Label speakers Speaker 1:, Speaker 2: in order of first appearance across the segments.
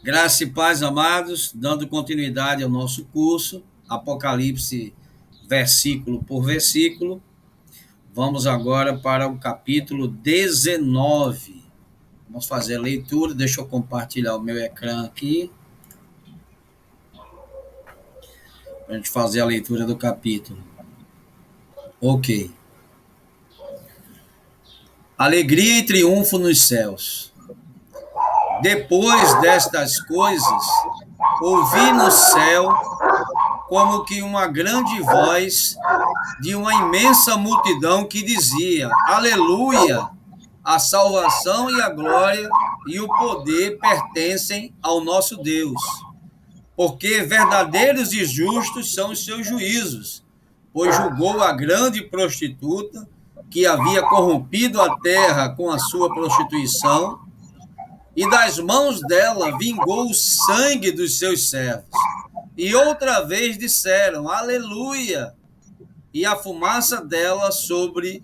Speaker 1: Graça e paz, amados, dando continuidade ao nosso curso, Apocalipse, versículo por versículo. Vamos agora para o capítulo 19. Vamos fazer a leitura. Deixa eu compartilhar o meu ecrã aqui, para a gente fazer a leitura do capítulo. Ok. Alegria e triunfo nos céus. Depois destas coisas, ouvi no céu como que uma grande voz de uma imensa multidão que dizia: Aleluia! A salvação e a glória e o poder pertencem ao nosso Deus, porque verdadeiros e justos são os seus juízos, pois julgou a grande prostituta que havia corrompido a terra com a sua prostituição, e das mãos dela vingou o sangue dos seus servos. E outra vez disseram: Aleluia! E a fumaça dela sobe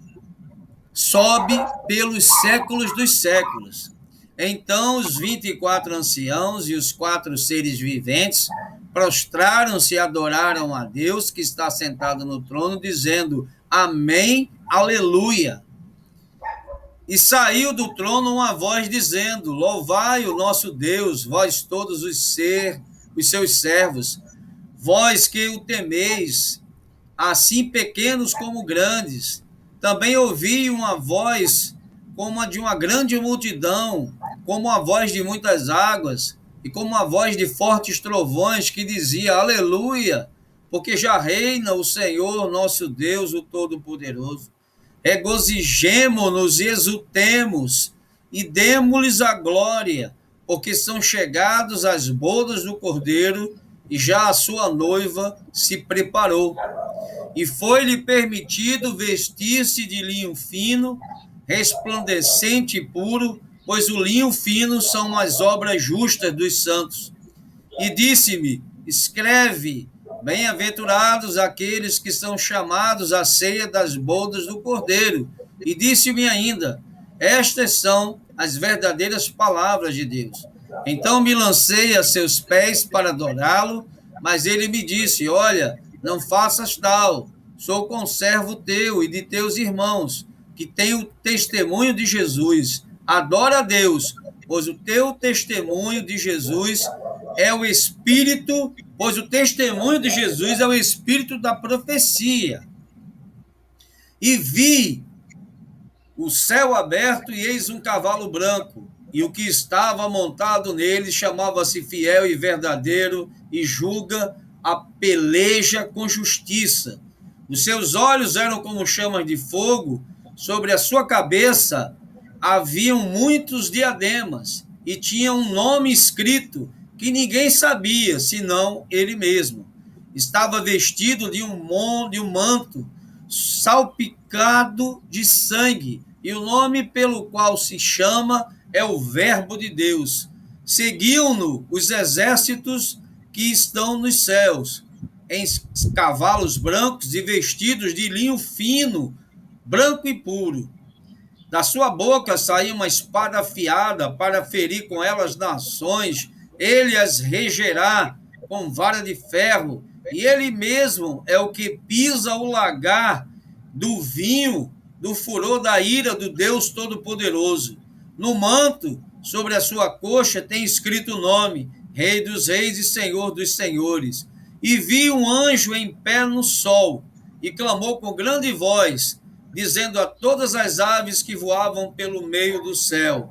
Speaker 1: pelos séculos dos séculos. Então os 24 anciãos e os 4 seres viventes prostraram-se e adoraram a Deus que está sentado no trono, dizendo: Amém, aleluia. E saiu do trono uma voz dizendo: Louvai o nosso Deus, vós todos os seus servos, vós que o temeis, assim pequenos como grandes. Também ouvi uma voz como a de uma grande multidão, como a voz de muitas águas, e como a voz de fortes trovões, que dizia: Aleluia, porque já reina o Senhor nosso Deus, o Todo-Poderoso. Regozijemo-nos e exultemos, e demo-lhes a glória, porque são chegados as bodas do Cordeiro, e já a sua noiva se preparou. E foi-lhe permitido vestir-se de linho fino, resplandecente e puro, pois o linho fino são as obras justas dos santos. E disse-me: escreve, bem-aventurados aqueles que são chamados à ceia das bodas do Cordeiro. E disse-me ainda: estas são as verdadeiras palavras de Deus. Então me lancei a seus pés para adorá-lo, mas ele me disse: olha, não faças tal, sou conservo teu e de teus irmãos, que têm o testemunho de Jesus. Adora a Deus, pois o teu testemunho de Jesus é o espírito, pois o testemunho de Jesus é o espírito da profecia. E vi o céu aberto, e eis um cavalo branco, e o que estava montado nele chamava-se Fiel e Verdadeiro, e julga a peleja com justiça. Os seus olhos eram como chamas de fogo, sobre a sua cabeça haviam muitos diademas, e tinha um nome escrito que ninguém sabia, senão ele mesmo. Estava vestido de um manto salpicado de sangue, e o nome pelo qual se chama é o Verbo de Deus. Seguiam-no os exércitos que estão nos céus, em cavalos brancos e vestidos de linho fino, branco e puro. Da sua boca saía uma espada afiada para ferir com ela as nações. Ele as regerá com vara de ferro, e ele mesmo é o que pisa o lagar do vinho, do furor da ira do Deus Todo-Poderoso. No manto, sobre a sua coxa, tem escrito o nome: Rei dos Reis e Senhor dos Senhores. E vi um anjo em pé no sol, e clamou com grande voz, dizendo a todas as aves que voavam pelo meio do céu: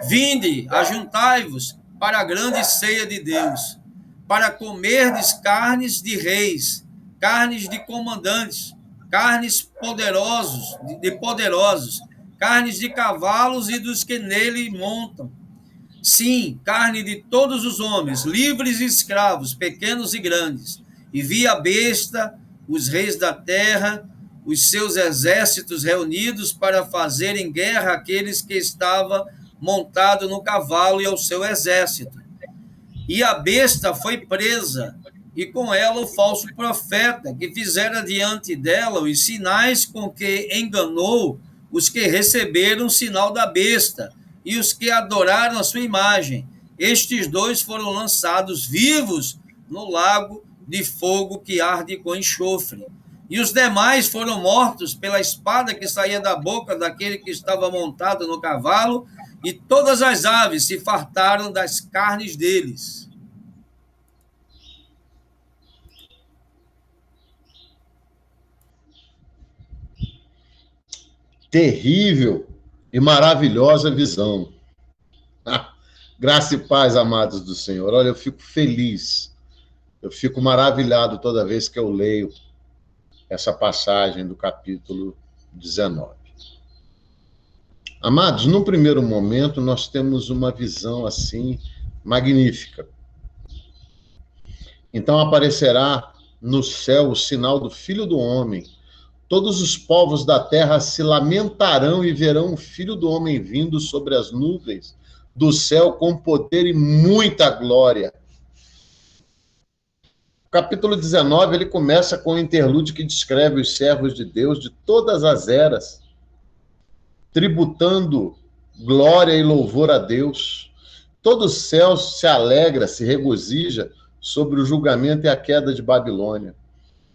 Speaker 1: Vinde, ajuntai-vos para a grande ceia de Deus, para comerdes carnes de reis, carnes de comandantes, carnes poderosos, carnes de cavalos e dos que nele montam. Sim, carne de todos os homens, livres e escravos, pequenos e grandes. E vi a besta, os reis da terra, os seus exércitos reunidos para fazerem guerra àqueles que estava montado no cavalo e ao seu exército. E a besta foi presa, e com ela o falso profeta, que fizera diante dela os sinais com que enganou os que receberam o sinal da besta, e os que adoraram a sua imagem. Estes dois foram lançados vivos no lago de fogo que arde com enxofre. E os demais foram mortos pela espada que saía da boca daquele que estava montado no cavalo, e todas as aves se fartaram das carnes deles.
Speaker 2: Terrível e maravilhosa visão. Graça e paz, amados do Senhor. Olha, eu fico feliz, eu fico maravilhado toda vez que eu leio essa passagem do capítulo 19. Amados, num primeiro momento, nós temos uma visão assim magnífica. Então aparecerá no céu o sinal do Filho do Homem. Todos os povos da terra se lamentarão e verão o Filho do Homem vindo sobre as nuvens do céu com poder e muita glória. O capítulo 19, ele começa com um interlúdio que descreve os servos de Deus de todas as eras, tributando glória e louvor a Deus. Todo o céu se alegra, se regozija sobre o julgamento e a queda de Babilônia.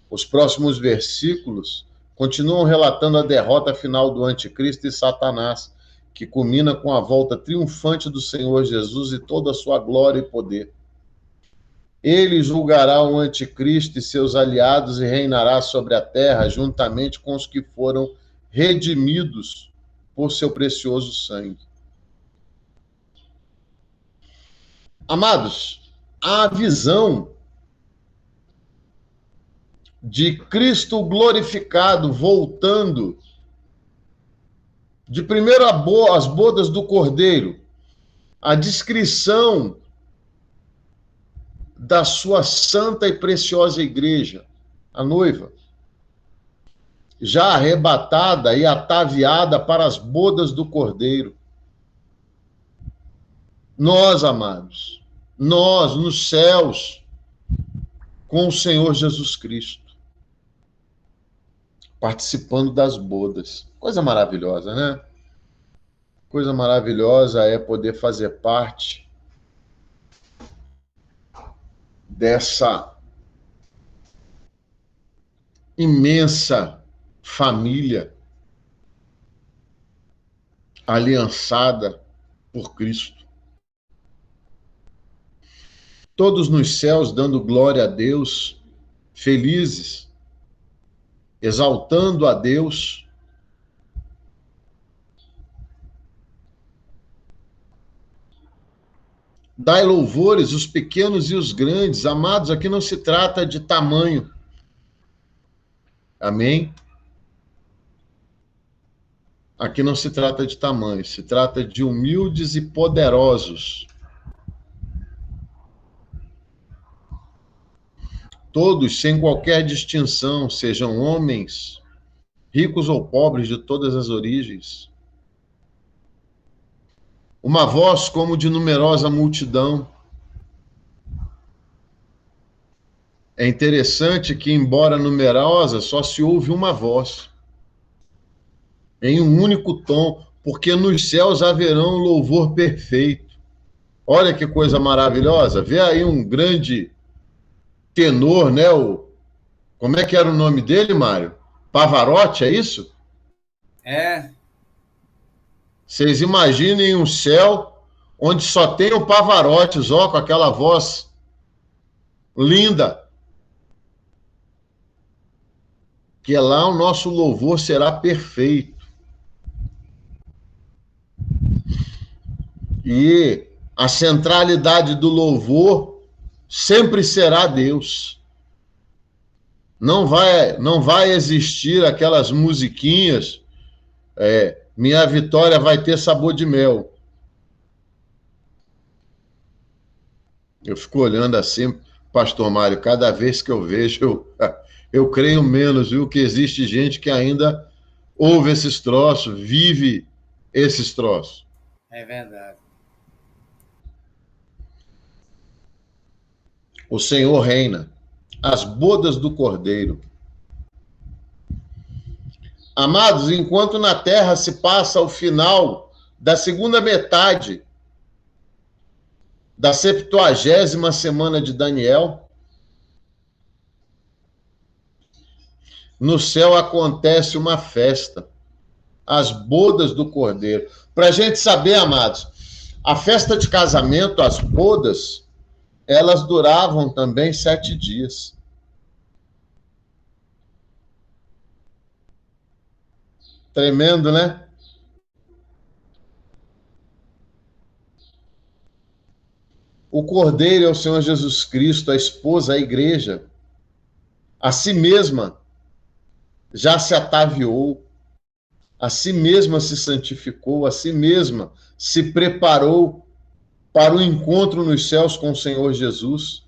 Speaker 2: Os próximos versículos continuam relatando a derrota final do anticristo e Satanás, que culmina com a volta triunfante do Senhor Jesus e toda a sua glória e poder. Ele julgará o anticristo e seus aliados e reinará sobre a terra juntamente com os que foram redimidos por seu precioso sangue. Amados, a visão de Cristo glorificado voltando de primeiro as bodas do Cordeiro, a descrição da sua santa e preciosa igreja, a noiva, já arrebatada e ataviada para as bodas do Cordeiro. Nós, amados, nós nos céus, com o Senhor Jesus Cristo, participando das bodas. Coisa maravilhosa, né? Coisa maravilhosa é poder fazer parte dessa imensa família aliançada por Cristo. Todos nos céus dando glória a Deus, felizes, exaltando a Deus. Dai louvores, os pequenos e os grandes. Amados, aqui não se trata de tamanho. Amém? Aqui não se trata de tamanho, se trata de humildes e poderosos. Todos, sem qualquer distinção, sejam homens, ricos ou pobres, de todas as origens. Uma voz como de numerosa multidão. É interessante que, embora numerosa, só se ouve uma voz, em um único tom, porque nos céus haverão louvor perfeito. Olha que coisa maravilhosa. Vê aí um grande tenor, né? Como é que era o nome dele, Mário? Pavarotti, é isso?
Speaker 1: É.
Speaker 2: Vocês imaginem um céu onde só tem o Pavarotti, ó, com aquela voz linda. Que lá o nosso louvor será perfeito. E a centralidade do louvor sempre será Deus. Não vai existir aquelas musiquinhas, minha vitória vai ter sabor de mel. Eu fico olhando assim, pastor Mário, cada vez que eu vejo, eu creio menos, viu, que existe gente que ainda ouve esses troços, vive esses troços.
Speaker 1: É verdade.
Speaker 2: O Senhor reina, as bodas do Cordeiro. Amados, enquanto na terra se passa o final da segunda metade da 70ª semana de Daniel. No céu acontece uma festa, as bodas do Cordeiro. Para a gente saber, amados, a festa de casamento, as bodas, elas duravam também 7 dias. Tremendo, né? O Cordeiro é o Senhor Jesus Cristo, a esposa, a igreja. A si mesma já se ataviou, a si mesma se santificou, a si mesma se preparou para o encontro nos céus com o Senhor Jesus.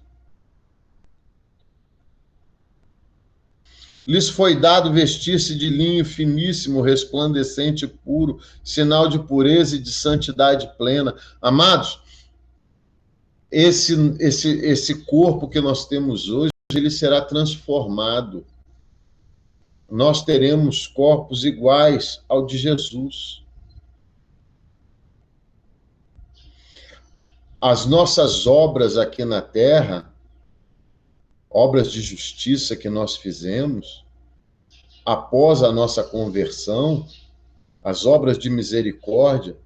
Speaker 2: Lhes foi dado vestir-se de linho finíssimo, resplandecente e puro, sinal de pureza e de santidade plena. Amados, esse corpo que nós temos hoje, ele será transformado. Nós teremos corpos iguais ao de Jesus. As nossas obras aqui na terra, obras de justiça que nós fizemos, após a nossa conversão, as obras de misericórdia,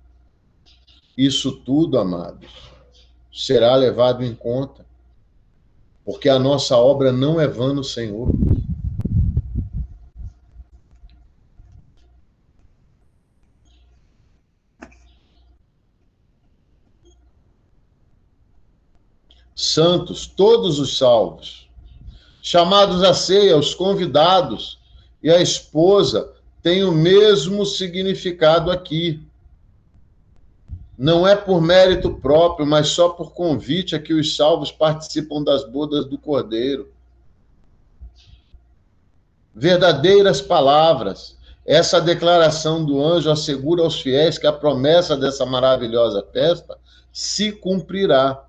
Speaker 2: isso tudo, amados, será levado em conta, porque a nossa obra não é vã no Senhor. Santos, todos os salvos, chamados à ceia, os convidados e a esposa têm o mesmo significado aqui. Não é por mérito próprio, mas só por convite a que os salvos participam das bodas do Cordeiro. Verdadeiras palavras. Essa declaração do anjo assegura aos fiéis que a promessa dessa maravilhosa festa se cumprirá.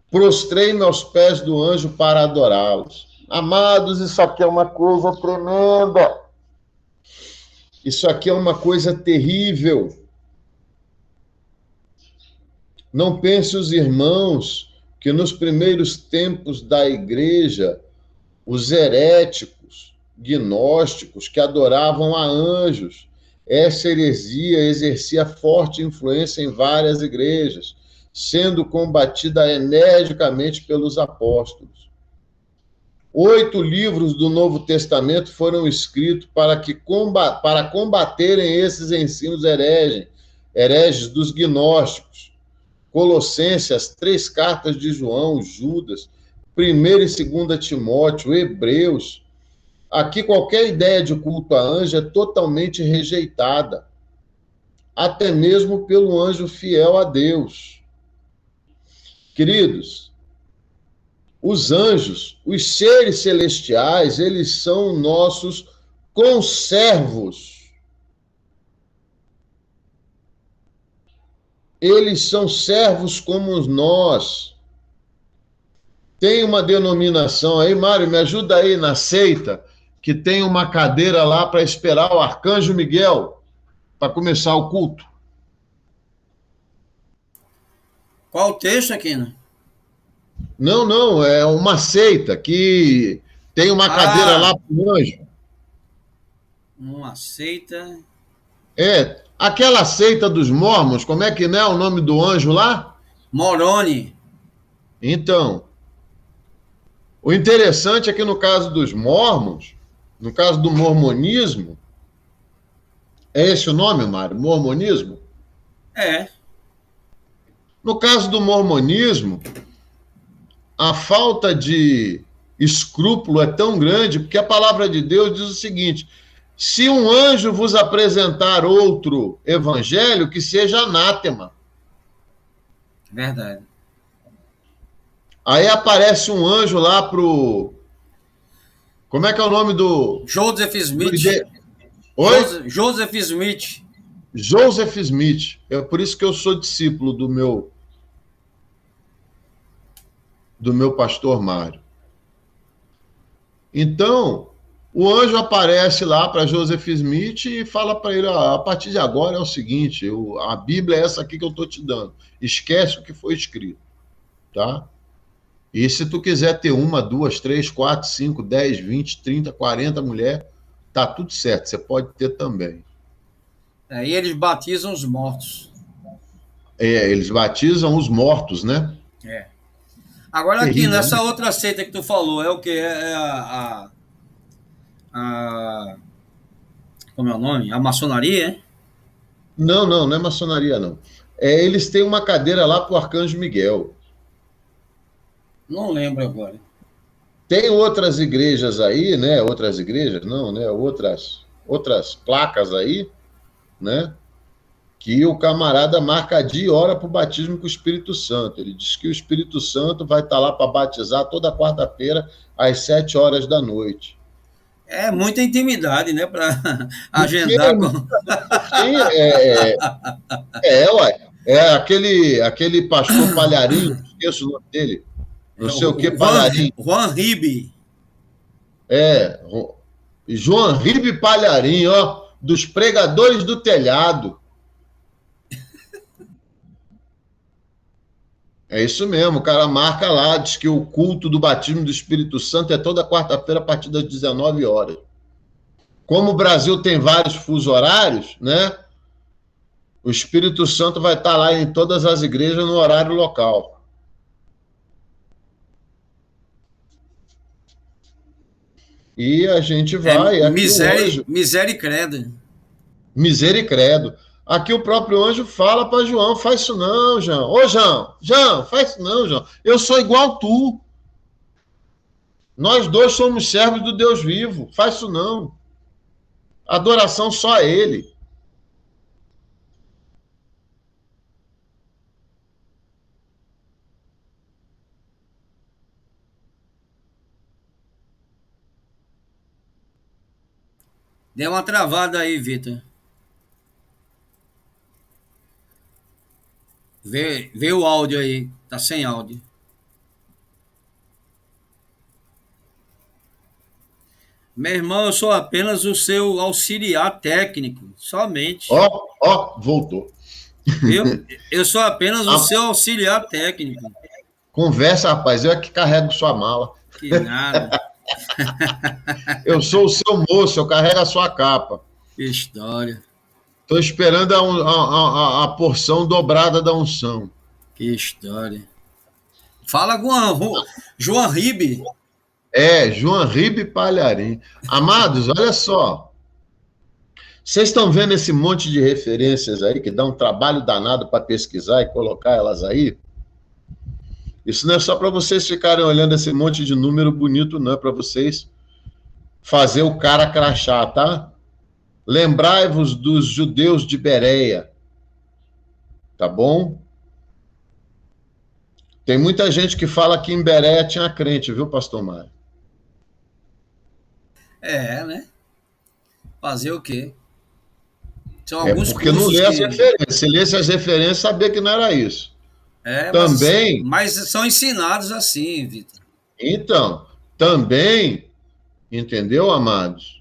Speaker 2: Prostrei-me aos pés do anjo para adorá-los. Amados, isso aqui é uma coisa tremenda. Isso aqui é uma coisa terrível. Não pense os irmãos que nos primeiros tempos da igreja, os heréticos, gnósticos, que adoravam a anjos, essa heresia exercia forte influência em várias igrejas, sendo combatida energicamente pelos apóstolos. 8 livros do Novo Testamento foram escritos para combaterem esses ensinos hereges dos gnósticos. Colossenses, as 3 cartas de João, Judas, 1ª e 2ª Timóteo, Hebreus. Aqui qualquer ideia de culto a anjo é totalmente rejeitada, até mesmo pelo anjo fiel a Deus. Queridos, os anjos, os seres celestiais, eles são nossos conservos. Eles são servos como nós. Tem uma denominação aí, Mário, me ajuda aí na seita, que tem uma cadeira lá para esperar o arcanjo Miguel para começar o culto.
Speaker 1: Qual o texto, Aquino?
Speaker 2: Não, é uma seita que tem uma cadeira lá para o anjo.
Speaker 1: Uma seita.
Speaker 2: É, aquela seita dos mormons, como é que não é o nome do anjo lá?
Speaker 1: Moroni.
Speaker 2: Então, o interessante é que no caso dos mormons, no caso do mormonismo, é esse o nome, Mário? Mormonismo?
Speaker 1: É.
Speaker 2: No caso do mormonismo, a falta de escrúpulo é tão grande, porque a palavra de Deus diz o seguinte: se um anjo vos apresentar outro evangelho, que seja anátema.
Speaker 1: Verdade.
Speaker 2: Aí aparece um anjo lá pro... Como é que é o nome do...
Speaker 1: Joseph Smith.
Speaker 2: Oi?
Speaker 1: Joseph Smith.
Speaker 2: Joseph Smith. É por isso que eu sou discípulo do meu pastor Mário. Então, O anjo aparece lá para Joseph Smith e fala para ele: a partir de agora é o seguinte, a Bíblia é essa aqui que eu estou te dando. Esquece o que foi escrito, tá? E se tu quiser ter uma, duas, três, quatro, cinco, 10, 20, 30, 40 mulheres, tá tudo certo, você pode ter também.
Speaker 1: E eles batizam os mortos.
Speaker 2: Eles batizam os mortos, né?
Speaker 1: Agora aqui,
Speaker 2: Terrível,
Speaker 1: nessa
Speaker 2: né?
Speaker 1: outra seita que tu falou, é o quê? Como é o nome? A maçonaria, é?
Speaker 2: Não, não, não é maçonaria, não. Eles têm uma cadeira lá pro Arcanjo Miguel.
Speaker 1: Não lembro agora.
Speaker 2: Tem outras igrejas aí, né? Outras igrejas, não, né? Outras placas aí, né? Que o camarada marca dia e hora para o batismo com o Espírito Santo. Ele diz que o Espírito Santo vai estar lá para batizar toda quarta-feira às 7 horas da noite.
Speaker 1: É muita intimidade, né? Para
Speaker 2: Porque,
Speaker 1: agendar com.
Speaker 2: sim, ué. É aquele pastor Palharim, esqueço o nome dele, não sei o que,
Speaker 1: O
Speaker 2: Palharim.
Speaker 1: Juan Ribe.
Speaker 2: É, João Ribe Palharim, ó, dos pregadores do telhado. É isso mesmo, o cara marca lá, diz que o culto do batismo do Espírito Santo é toda quarta-feira a partir das 19 horas. Como o Brasil tem vários fusos horários, né? O Espírito Santo vai estar lá em todas as igrejas no horário local. E a gente vai, aqui o anjo,
Speaker 1: Misericredo.
Speaker 2: misericredo. Aqui o próprio anjo fala para João: faz isso não, João. Ô, João, faz isso não, João. Eu sou igual tu. Nós dois somos servos do Deus vivo. Faz isso não. Adoração só a Ele.
Speaker 1: Deu uma travada aí, Vitor. Vê o áudio aí. Tá sem áudio. Meu irmão, eu sou apenas o seu auxiliar técnico, somente.
Speaker 2: Voltou.
Speaker 1: Viu? Eu sou apenas o seu auxiliar técnico.
Speaker 2: Conversa, rapaz, eu é que carrego sua mala.
Speaker 1: Que nada.
Speaker 2: Eu sou o seu moço, eu carrego a sua capa.
Speaker 1: Que história.
Speaker 2: Estou esperando a porção dobrada da unção.
Speaker 1: Que história. Fala com João Ribe.
Speaker 2: João Ribe Palharim. Amados, olha só. Vocês estão vendo esse monte de referências aí que dá um trabalho danado para pesquisar e colocar elas aí? Isso não é só para vocês ficarem olhando esse monte de número bonito, não. É para vocês fazer o cara crachar, tá? Lembrai-vos dos judeus de Bereia. Tá bom? Tem muita gente que fala que em Bereia tinha crente, viu, pastor Mário?
Speaker 1: Né? Fazer o quê? São alguns
Speaker 2: porque não lê as referências. Se lesse as referências, sabia que não era isso. Também.
Speaker 1: Mas são ensinados assim, Vitor.
Speaker 2: Então, também, entendeu, amados?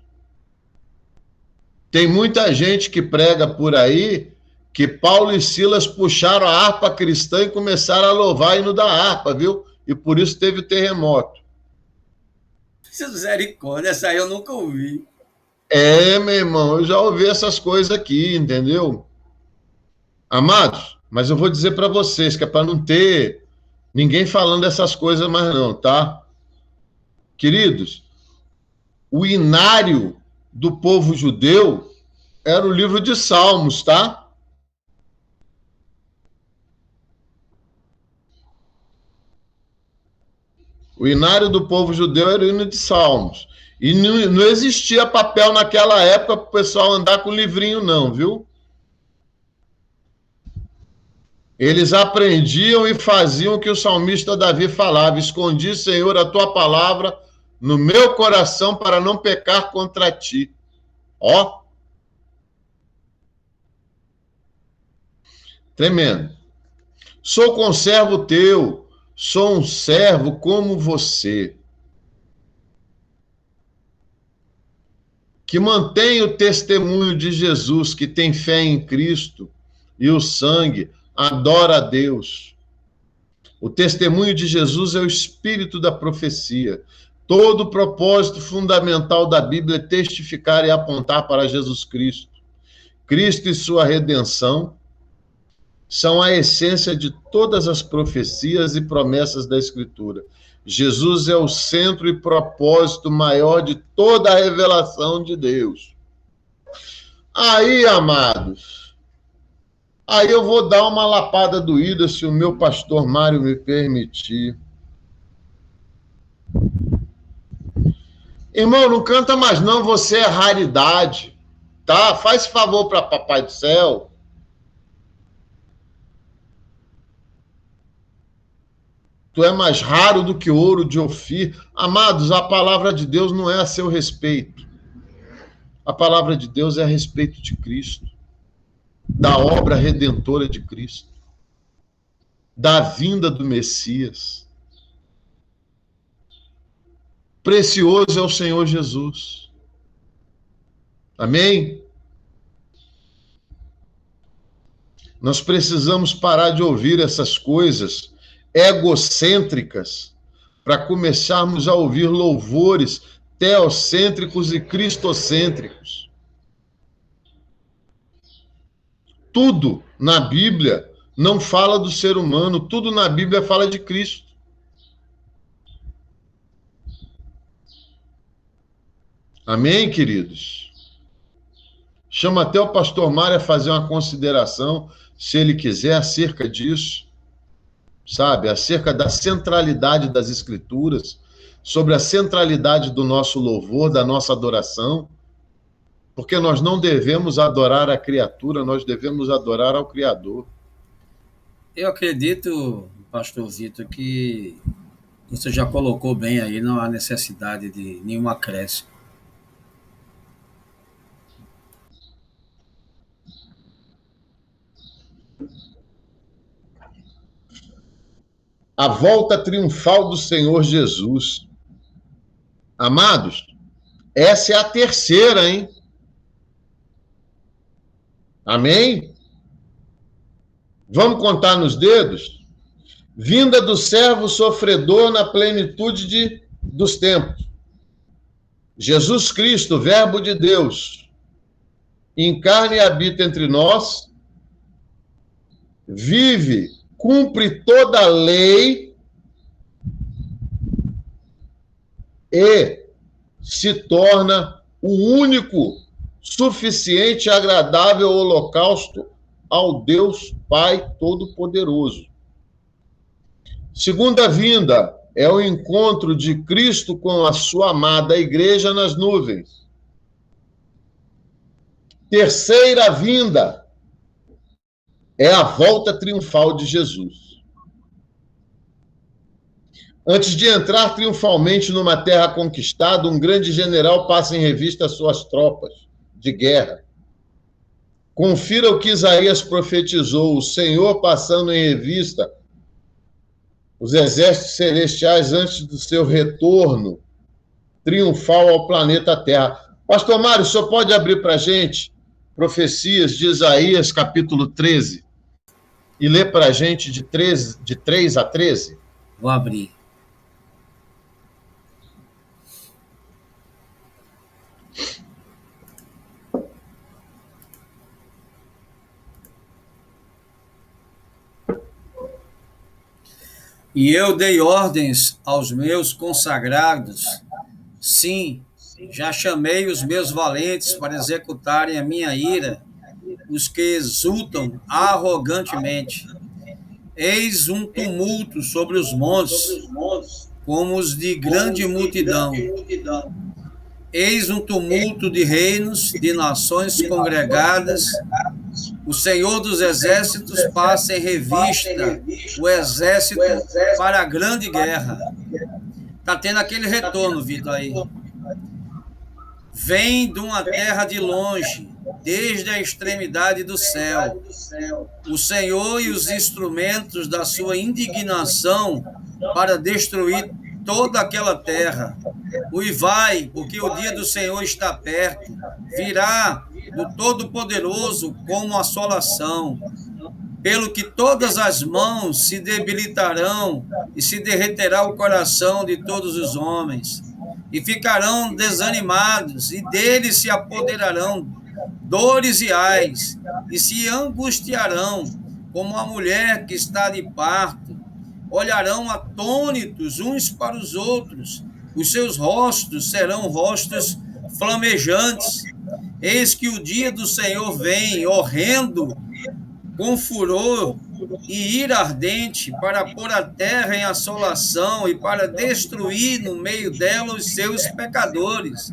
Speaker 2: Tem muita gente que prega por aí que Paulo e Silas puxaram a harpa cristã e começaram a louvar hino da harpa, viu? E por isso teve o terremoto.
Speaker 1: Misericórdia, essa aí eu nunca ouvi.
Speaker 2: Meu irmão, eu já ouvi essas coisas aqui, entendeu? Amados, mas eu vou dizer para vocês que é para não ter ninguém falando essas coisas mais não, tá? Queridos, o inário do povo judeu era o livro de Salmos, tá? O inário do povo judeu era o hino de Salmos. E não existia papel naquela época para o pessoal andar com livrinho, não, viu? Eles aprendiam e faziam o que o salmista Davi falava: escondi, Senhor, a tua palavra no meu coração para não pecar contra ti. Ó. Tremendo. Sou conservo teu, sou um servo como você. que mantém o testemunho de Jesus, que tem fé em Cristo e o sangue, adora a Deus. O testemunho de Jesus é o espírito da profecia. Todo o propósito fundamental da Bíblia é testificar e apontar para Jesus Cristo. Cristo e sua redenção são a essência de todas as profecias e promessas da Escritura. Jesus é o centro e propósito maior de toda a revelação de Deus. Aí, amados, aí eu vou dar uma lapada doída, se o meu pastor Mário me permitir. Irmão, não canta mais não, você é raridade, tá? Faz favor para Papai do Céu. Tu é mais raro do que ouro de Ofir. Amados, a palavra de Deus não é a seu respeito. A palavra de Deus é a respeito de Cristo, da obra redentora de Cristo, da vinda do Messias. Precioso é o Senhor Jesus. Amém? Nós precisamos parar de ouvir essas coisas egocêntricas para começarmos a ouvir louvores teocêntricos e cristocêntricos. Tudo na Bíblia não fala do ser humano, tudo na Bíblia fala de Cristo. Amém, queridos? Chama até o pastor Mário a fazer uma consideração, se ele quiser, acerca disso, sabe? Acerca da centralidade das Escrituras, sobre a centralidade do nosso louvor, da nossa adoração, porque nós não devemos adorar a criatura, nós devemos adorar ao Criador.
Speaker 1: Eu acredito, pastor Vitor, que você já colocou bem aí, não há necessidade de nenhum acréscimo.
Speaker 2: A volta triunfal do Senhor Jesus. Amados, essa é a terceira, hein? Amém? Vamos contar nos dedos? Vinda do servo sofredor na plenitude dos tempos. Jesus Cristo, Verbo de Deus, encarna e habita entre nós, vive, cumpre toda a lei e se torna o único, suficiente e agradável holocausto ao Deus Pai Todo-Poderoso. Segunda vinda é o encontro de Cristo com a sua amada igreja nas nuvens. Terceira vinda é a volta triunfal de Jesus. Antes de entrar triunfalmente numa terra conquistada, um grande general passa em revista as suas tropas de guerra. Confira o que Isaías profetizou, o Senhor passando em revista os exércitos celestiais antes do seu retorno triunfal ao planeta Terra. Pastor Mário, o senhor pode abrir para a gente profecias de Isaías, capítulo 13, e ler para a gente de 3 a 13?
Speaker 1: Vou abrir. E eu dei ordens aos meus consagrados, sim, já chamei os meus valentes para executarem a minha ira, os que exultam arrogantemente. Eis um tumulto sobre os montes, como os de grande multidão. Eis um tumulto de reinos, de nações congregadas. O Senhor dos Exércitos passa em revista o exército para a grande guerra. Está tendo aquele retorno, Vitor, aí. Vem de uma terra de longe, desde a extremidade do céu. O Senhor e os instrumentos da sua indignação para destruir toda aquela terra. Uivai, porque o dia do Senhor está perto. Virá do Todo-Poderoso como assolação, pelo que todas as mãos se debilitarão e se derreterá o coração de todos os homens, e ficarão desanimados, e deles se apoderarão dores e ais, e se angustiarão, como a mulher que está de parto. Olharão atônitos uns para os outros, os seus rostos serão rostos flamejantes. Eis que o dia do Senhor vem, horrendo, com furor e ira ardente, para pôr a terra em assolação e para destruir no meio dela os seus pecadores.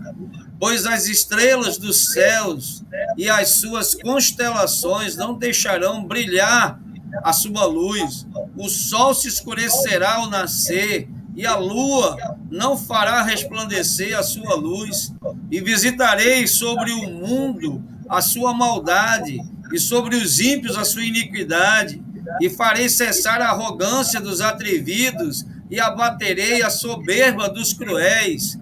Speaker 1: Pois as estrelas dos céus e as suas constelações não deixarão brilhar a sua luz. O sol se escurecerá ao nascer, e a lua não fará resplandecer a sua luz. E visitarei sobre o mundo a sua maldade, e sobre os ímpios a sua iniquidade, e farei cessar a arrogância dos atrevidos, e abaterei a soberba dos cruéis.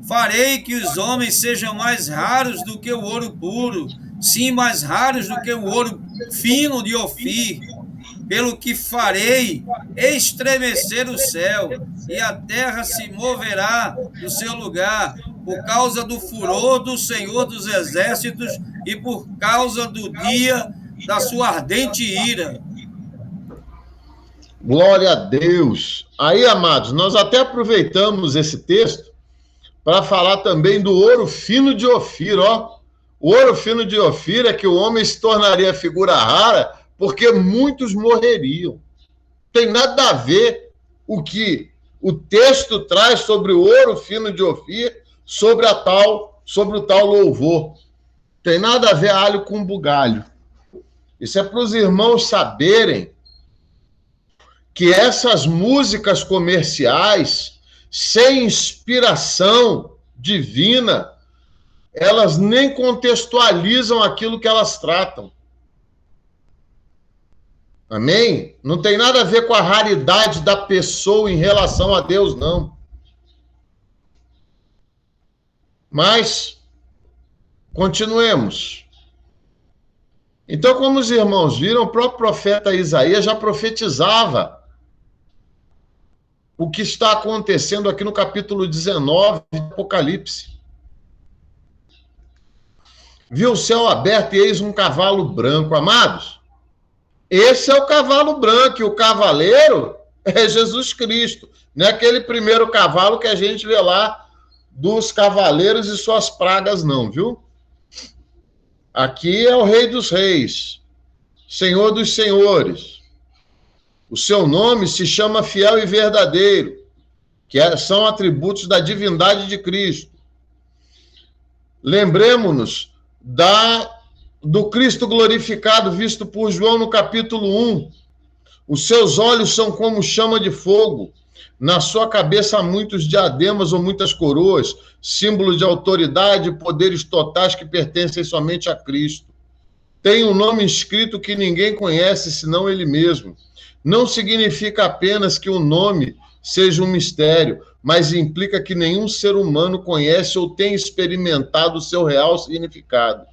Speaker 1: Farei que os homens sejam mais raros do que o ouro puro, sim, mais raros do que o ouro fino de Ofir, pelo que farei estremecer o céu, e a terra se moverá do seu lugar, por causa do furor do Senhor dos Exércitos e por causa do dia da sua ardente ira.
Speaker 2: Glória a Deus. Aí, amados, nós até aproveitamos esse texto para falar também do ouro fino de Ofir, ó. O ouro fino de Ofir é que o homem se tornaria figura rara porque muitos morreriam. Tem nada a ver o que o texto traz sobre o ouro fino de Ofir, sobre o tal louvor. Tem nada a ver alho com bugalho. Isso é para os irmãos saberem que essas músicas comerciais, sem inspiração divina, elas nem contextualizam aquilo que elas tratam. Amém? Não tem nada a ver com a raridade da pessoa em relação a Deus, não. Mas, continuemos. Então, como os irmãos viram, o próprio profeta Isaías já profetizava o que está acontecendo aqui no capítulo 19 do Apocalipse. Viu o céu aberto e eis um cavalo branco. Amados, esse é o cavalo branco, e o cavaleiro é Jesus Cristo. Não é aquele primeiro cavalo que a gente vê lá dos cavaleiros e suas pragas, não, viu? Aqui é o Rei dos Reis, Senhor dos Senhores. O seu nome se chama Fiel e Verdadeiro, que são atributos da divindade de Cristo. Lembremos-nos do Cristo glorificado visto por João no capítulo 1. Os seus olhos são como chama de fogo. Na sua cabeça há muitos diademas ou muitas coroas, símbolo de autoridade e poderes totais que pertencem somente a Cristo. Tem um nome escrito que ninguém conhece senão ele mesmo. Não significa apenas que o nome seja um mistério, mas implica que nenhum ser humano conhece ou tem experimentado o seu real significado.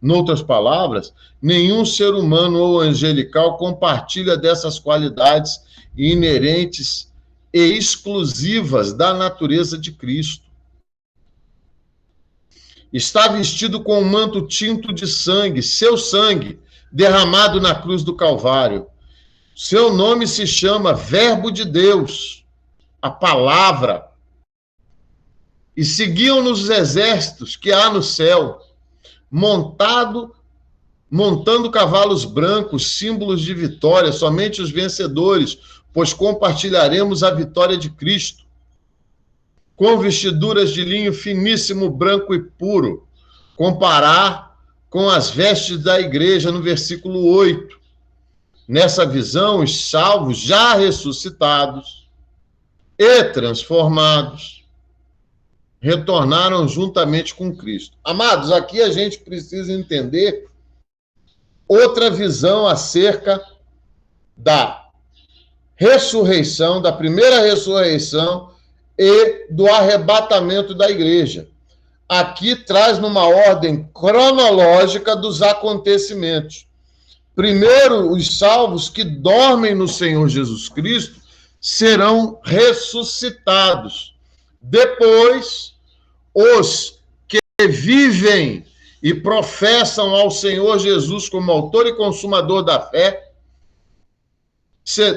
Speaker 2: Noutras palavras, nenhum ser humano ou angelical compartilha dessas qualidades inerentes e exclusivas da natureza de Cristo. Está vestido com um manto tinto de sangue, seu sangue, derramado na cruz do Calvário. Seu nome se chama Verbo de Deus, a palavra. E seguiam-no os exércitos que há no céu, montando cavalos brancos, símbolos de vitória, somente os vencedores, pois compartilharemos a vitória de Cristo. Com vestiduras de linho finíssimo, branco e puro, comparar com as vestes da igreja no versículo 8. Nessa visão, os salvos já ressuscitados e transformados retornaram juntamente com Cristo. Amados, aqui a gente precisa entender outra visão acerca da ressurreição, da primeira ressurreição e do arrebatamento da igreja. Aqui traz numa ordem cronológica dos acontecimentos. Primeiro, os salvos que dormem no Senhor Jesus Cristo serão ressuscitados. Depois, os que vivem e professam ao Senhor Jesus como autor e consumador da fé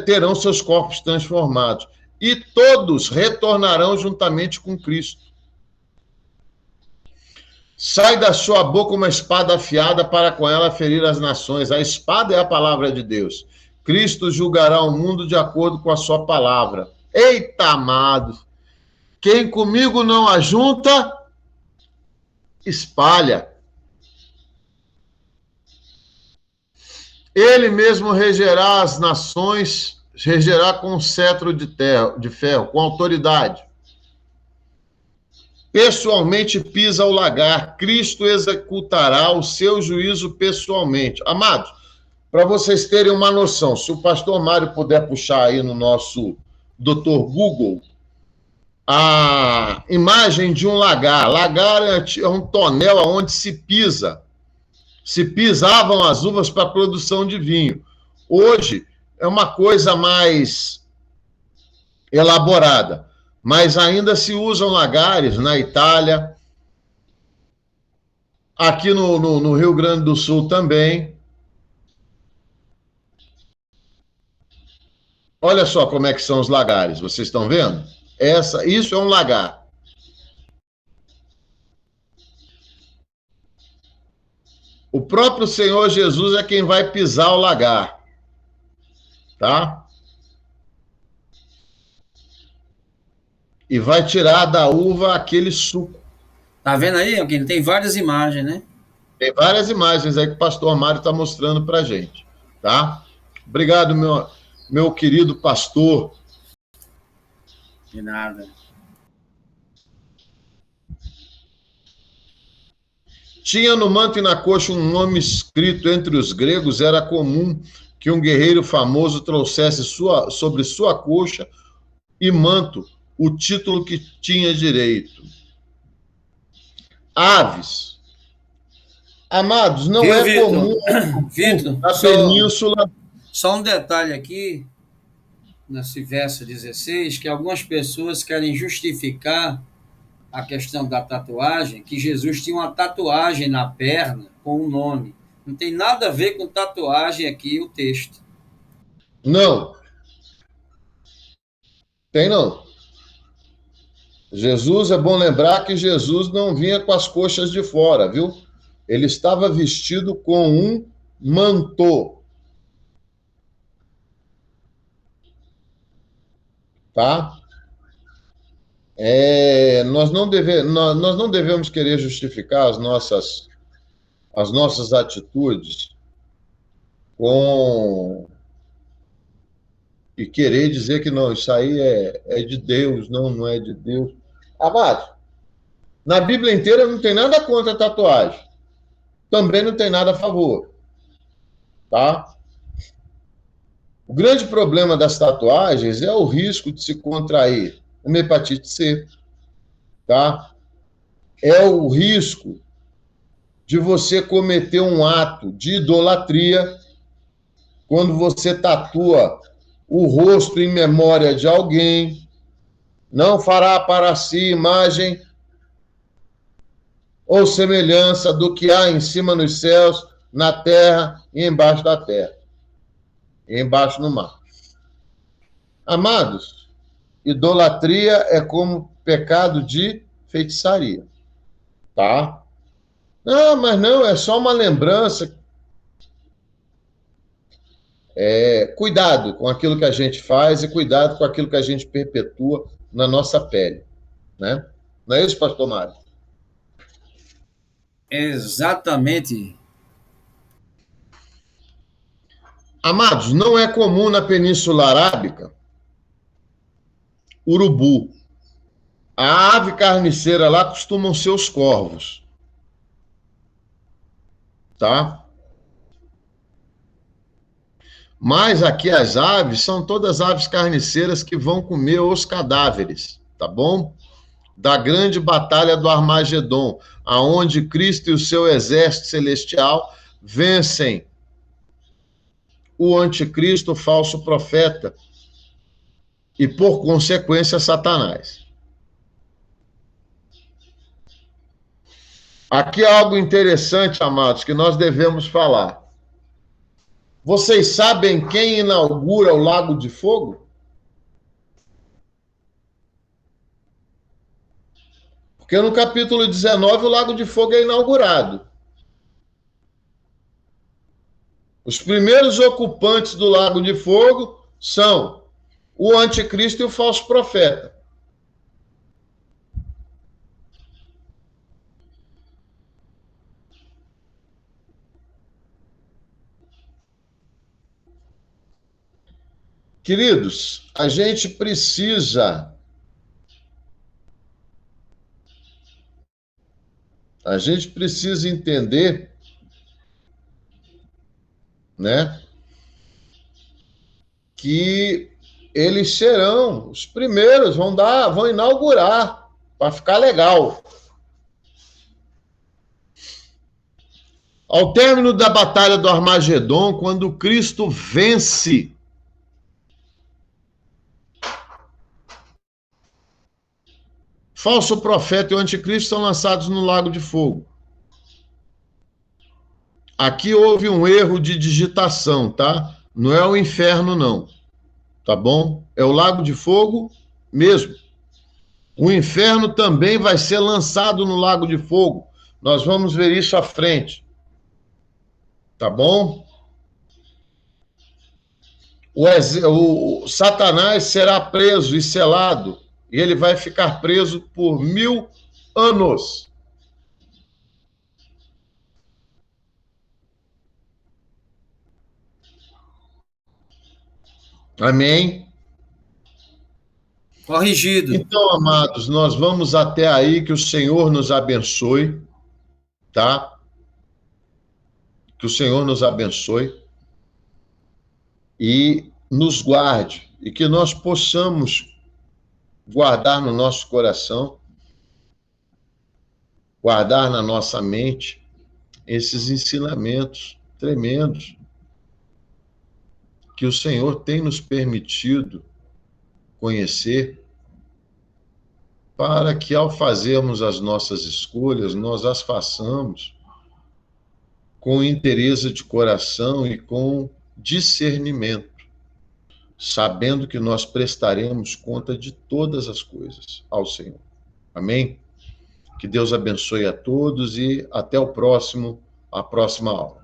Speaker 2: terão seus corpos transformados. E todos retornarão juntamente com Cristo. Sai da sua boca uma espada afiada para com ela ferir as nações. A espada é a palavra de Deus. Cristo julgará o mundo de acordo com a sua palavra. Eita, amados! Quem comigo não ajunta, espalha. Ele mesmo regerá as nações, regerá com cetro de ferro, com autoridade. Pessoalmente pisa o lagar, Cristo executará o seu juízo pessoalmente. Amados, para vocês terem uma noção, se o pastor Mário puder puxar aí no nosso Dr. Google, a imagem de um lagar. Lagar é um tonel onde se pisa. Se pisavam as uvas para a produção de vinho. Hoje é uma coisa mais elaborada. Mas ainda se usam lagares na Itália, aqui no Rio Grande do Sul também. Olha só como é que são os lagares, vocês estão vendo? Isso é um lagar. O próprio Senhor Jesus é quem vai pisar o lagar, tá? E vai tirar da uva aquele suco.
Speaker 1: Tá vendo aí, Aquino? Tem várias imagens, né?
Speaker 2: Tem várias imagens aí que o pastor Mário está mostrando para a gente, tá? Obrigado, meu querido pastor.
Speaker 1: De nada.
Speaker 2: Tinha no manto e na coxa um nome escrito entre os gregos. Era comum que um guerreiro famoso trouxesse sobre sua coxa e manto o título que tinha direito. Aves. Amados, não é
Speaker 1: Vitor?
Speaker 2: comum
Speaker 1: Vitor,
Speaker 2: na península...
Speaker 1: Só um detalhe aqui, nesse verso 16, que algumas pessoas querem justificar a questão da tatuagem, que Jesus tinha uma tatuagem na perna com um nome. Não tem nada a ver com tatuagem aqui o texto.
Speaker 2: Não. Tem não. Jesus, é bom lembrar que Jesus não vinha com as coxas de fora, viu? Ele estava vestido com um manto. Tá? Nós não devemos querer justificar as nossas atitudes e querer dizer que não, isso aí é de Deus, não é de Deus. Amado, na Bíblia inteira não tem nada contra a tatuagem. Também não tem nada a favor. Tá? O grande problema das tatuagens é o risco de se contrair uma hepatite C. Tá? É o risco de você cometer um ato de idolatria quando você tatua o rosto em memória de alguém. Não fará para si imagem ou semelhança do que há em cima nos céus, na terra e embaixo da terra, e embaixo no mar. Amados, idolatria é como pecado de feitiçaria, tá? Não, mas não, é só uma lembrança. Cuidado com aquilo que a gente faz e cuidado com aquilo que a gente perpetua na nossa pele, né? Não é isso, pastor Mário?
Speaker 1: Exatamente.
Speaker 2: Amados, não é comum na Península Arábica urubu. A ave carniceira lá costumam ser os corvos. Tá? Mas aqui as aves são todas aves carniceiras que vão comer os cadáveres. tá bom? Da grande batalha do Armagedon, aonde Cristo e o seu exército celestial vencem o anticristo, o falso profeta, e, por consequência, Satanás. Aqui é algo interessante, amados, que nós devemos falar. Vocês sabem quem inaugura o Lago de Fogo? Porque no capítulo 19 o Lago de Fogo é inaugurado. Os primeiros ocupantes do Lago de Fogo são o anticristo e o falso profeta. Queridos, a gente precisa entender, né, que eles serão os primeiros, vão inaugurar, para ficar legal. Ao término da batalha do Armagedon, quando Cristo vence falso profeta e o anticristo, são lançados no lago de fogo. Aqui houve um erro de digitação, tá? Não é o inferno, não. Tá bom? É o lago de fogo mesmo. O inferno também vai ser lançado no lago de fogo. Nós vamos ver isso à frente. Tá bom? O Satanás será preso e selado, e ele vai ficar preso por 1000 anos. Amém?
Speaker 1: Corrigido.
Speaker 2: Então, amados, nós vamos até aí, que o Senhor nos abençoe, tá? Que o Senhor nos abençoe e nos guarde, e que nós possamos guardar no nosso coração, guardar na nossa mente esses ensinamentos tremendos que o Senhor tem nos permitido conhecer, para que, ao fazermos as nossas escolhas, nós as façamos com interesse de coração e com discernimento, sabendo que nós prestaremos conta de todas as coisas ao Senhor. Amém? Que Deus abençoe a todos e até a próxima aula.